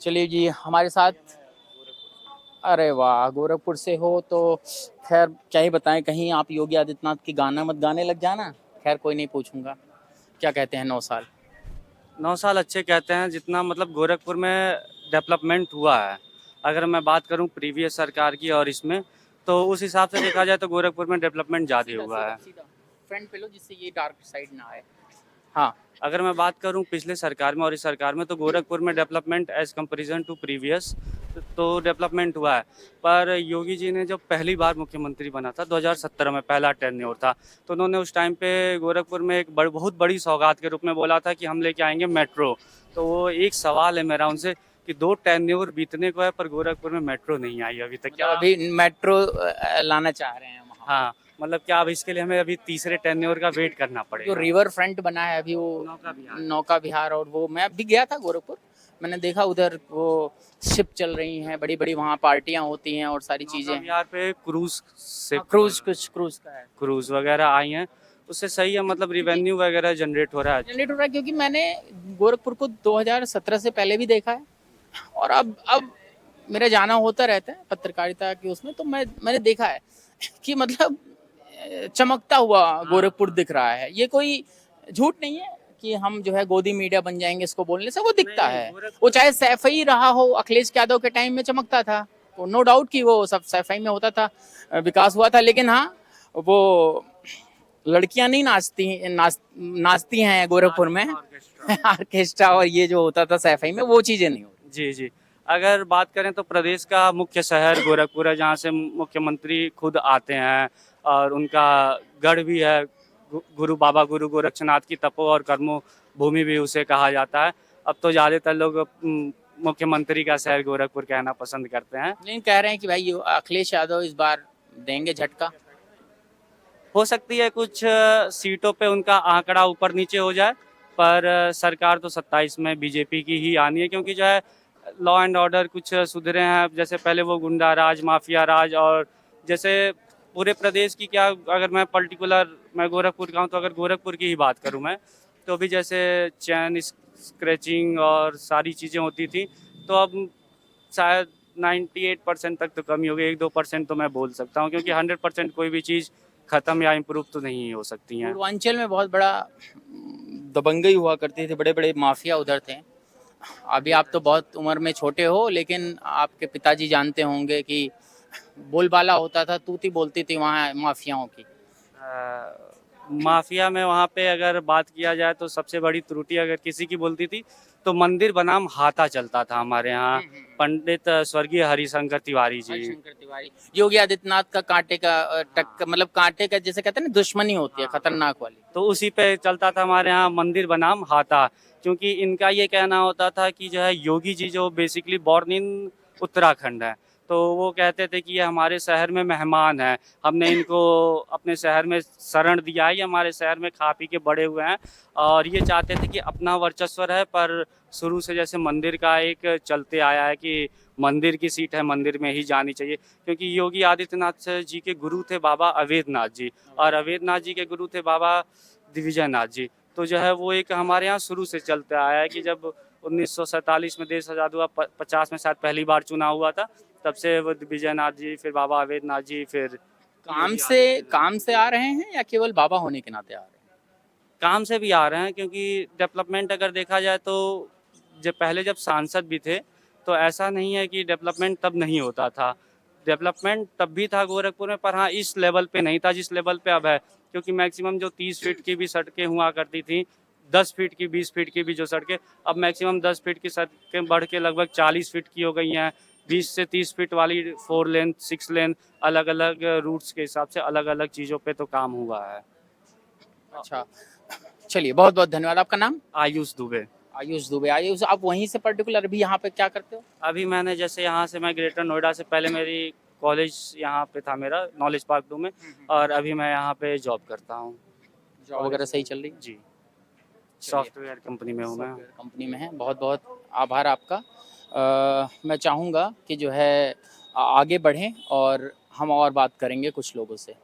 चलिए जी हमारे साथ। अरे वाह, गोरखपुर से हो तो खैर क्या ही बताएं, कहीं आप योगी आदित्यनाथ की गाना मत गाने लग जाना। खैर कोई नहीं, पूछूंगा। क्या कहते हैं 9 साल? 9 साल अच्छे कहते हैं, जितना मतलब गोरखपुर में डेवलपमेंट हुआ है। अगर मैं बात करूं प्रीवियस सरकार की और इसमें, तो उस हिसाब से देखा जाए तो गोरखपुर में डेवलपमेंट ज़्यादा सीधा हुआ सीधा है। सीधा फ्रंट पे लो, जिससे ये डार्क साइड ना आए। हाँ। अगर मैं बात करूं पिछले सरकार में और इस सरकार में, तो गोरखपुर में development as comparison to previous तो डेवलपमेंट हुआ है। पर योगी जी ने जब पहली बार मुख्यमंत्री बना था 2017 में, पहला टेन्योर था, तो उन्होंने उस टाइम पे गोरखपुर में एक बहुत बड़ी सौगात के रूप में बोला था कि हम लेके आएंगे मेट्रो। तो वो एक सवाल है मेरा उनसे कि 2 टेन्योर बीतने को है पर गोरखपुर में मेट्रो नहीं आई अभी तक। मतलब क्या? अभी मेट्रो लाना चाह रहे हैं वहाँ पे। हाँ, मतलब क्या अब इसके लिए हमें अभी तीसरे टेन्योर का वेट करना और जो पड़ेगा? रिवर फ्रंट बना है अभी, वो नौका विहार। नौका विहार, और वो मैं अभी गया था गोरखपुर। मैंने देखा उधर वो शिप चल रही हैं, बड़ी बड़ी वहाँ पार्टियां होती हैं और सारी नौका चीजें। विहार पे क्रूज से हाँ, क्रूज, कुछ क्रूज का है। क्रूज वगैरह आई हैं। उससे सही है, मतलब क्योंकि रिवेन्यू वगैरह जनरेट हो रहा है। जनरेट हो रहा है, क्योंकि मैंने गोरखपुर को 2017 से पहले भी देखा है। और अब मेरा जाना होता रहता है पत्रकारिता के उसमें, तो मैंने देखा है कि मतलब चमकता हुआ गोरखपुर दिख रहा है। ये कोई झूठ नहीं है कि हम जो है गोदी मीडिया बन जाएंगे इसको बोलने से, वो नहीं दिखता नहीं, है। वो गोरखपुर चाहे सैफई रहा हो, अखिलेश यादव के टाइम में चमकता था, तो नो डाउट कि वो सब सैफई में होता था, विकास हुआ था। लेकिन हाँ, वो लड़कियां नहीं नाचती हैं गोरखपुर में। ऑर्केस्ट्रा। ऑर्केस्ट्रा और ये जो होता था सैफई में, वो चीजें नहीं होती। जी जी। अगर बात करें तो प्रदेश का मुख्य शहर गोरखपुर है, जहाँ से मुख्यमंत्री खुद आते हैं और उनका गढ़ भी है। गुरु बाबा गुरु गोरक्षनाथ की तपो और कर्मो भूमि भी उसे कहा जाता है। अब तो ज़्यादातर लोग मुख्यमंत्री का शहर गोरखपुर कहना पसंद करते हैं। लेकिन कह रहे हैं कि भाई ये अखिलेश यादव इस बार देंगे झटका। हो सकती है कुछ सीटों पे उनका आंकड़ा ऊपर नीचे हो जाए, पर सरकार तो 27 में बीजेपी की ही आनी है, क्योंकि जो है लॉ एंड ऑर्डर कुछ सुधरे हैं। जैसे पहले वो गुंडा राज, माफिया राज, और जैसे पूरे प्रदेश की क्या, अगर मैं गोरखपुर का हूँ, तो अगर गोरखपुर की ही बात करूँ मैं, तो भी जैसे चैन स्क्रैचिंग और सारी चीज़ें होती थी, तो अब शायद 98% तक तो कमी हो गई। 1-2% तो मैं बोल सकता हूँ, क्योंकि 100% कोई भी चीज़ खत्म या इम्प्रूव तो नहीं हो सकती हैं। पूर्वांचल में बहुत बड़ा दबंगई हुआ करती थी, बड़े बड़े माफिया उधर थे। अभी आप तो बहुत उम्र में छोटे हो, लेकिन आपके पिताजी जानते होंगे कि बोलबाला होता था, तूती बोलती थी वहाँ माफियाओं की। माफिया में वहाँ पे अगर बात किया जाए तो सबसे बड़ी त्रुटि अगर किसी की बोलती थी, तो मंदिर बनाम हाथा चलता था हमारे यहाँ। पंडित स्वर्गीय हरिशंकर तिवारी जी। हरिशंकर तिवारी, योगी आदित्यनाथ का कांटे का मतलब कांटे का, जैसे कहते हैं ना, दुश्मनी होती है खतरनाक वाली। तो उसी पे चलता था हमारे यहाँ, मंदिर बनाम हाथा। क्योंकि इनका ये कहना होता था कि जो है योगी जी जो बेसिकली बॉर्न इन उत्तराखंड है, तो वो कहते थे कि ये हमारे शहर में मेहमान है, हमने इनको अपने शहर में शरण दिया है, ये हमारे शहर में खा पी के बड़े हुए हैं। और ये चाहते थे कि अपना वर्चस्व है, पर शुरू से जैसे मंदिर का एक चलते आया है कि मंदिर की सीट है, मंदिर में ही जानी चाहिए। क्योंकि योगी आदित्यनाथ जी के गुरु थे बाबा अवैधनाथ जी, और अवैधनाथ जी के गुरु थे बाबा दिग्विजय नाथ जी। तो जो है वो एक हमारे यहाँ शुरू से चलते आया है कि जब 1947 में देश आज़ाद हुआ, 50 में शायद पहली बार चुनाव हुआ था, तब से वो दिग्विजय नाथ जी, फिर बाबा अवैधनाथ जी, फिर काम से आ रहे हैं या केवल बाबा होने के नाते आ रहे हैं? काम से भी आ रहे हैं। क्योंकि डेवलपमेंट अगर देखा जाए तो जब पहले जब सांसद भी थे, तो ऐसा नहीं है कि डेवलपमेंट तब नहीं होता था। डेवलपमेंट तब भी था गोरखपुर में, पर हाँ इस लेवल पे नहीं था जिस लेवल पे अब है। क्योंकि मैक्सिमम जो 30 फीट की भी सड़कें हुआ करती थी, 10 फीट की, 20 फीट की भी जो सड़कें, अब मैक्सिमम 10 फीट की सड़कें बढ़ के लगभग 40 फीट की हो गई हैं। 20 से 30 फीट वाली 4 लेन, 6 लेन, अलग अलग रूट्स के हिसाब से अलग अलग चीज़ों पे तो काम हुआ है। अच्छा, चलिए बहुत बहुत धन्यवाद। आपका नाम? आयुष दुबे। आयुष दुबे। आयुष, आप वहीं से पर्टिकुलर अभी यहाँ पे क्या करते हो? अभी मैंने जैसे यहाँ से मैं ग्रेटर नोएडा से, पहले मेरी कॉलेज यहाँ पे था मेरा, नॉलेज पार्क 2 में, और अभी मैं यहाँ पे जॉब करता हूँ। जॉब वगैरह सही चल रही है? जी, सॉफ्टवेयर कंपनी में हूँ मैं। सॉफ्टवेयर कंपनी में है। बहुत बहुत आभार आपका। मैं चाहूँगा कि जो है आगे बढ़ें और हम और बात करेंगे कुछ लोगों से।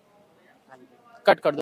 कट कर दो।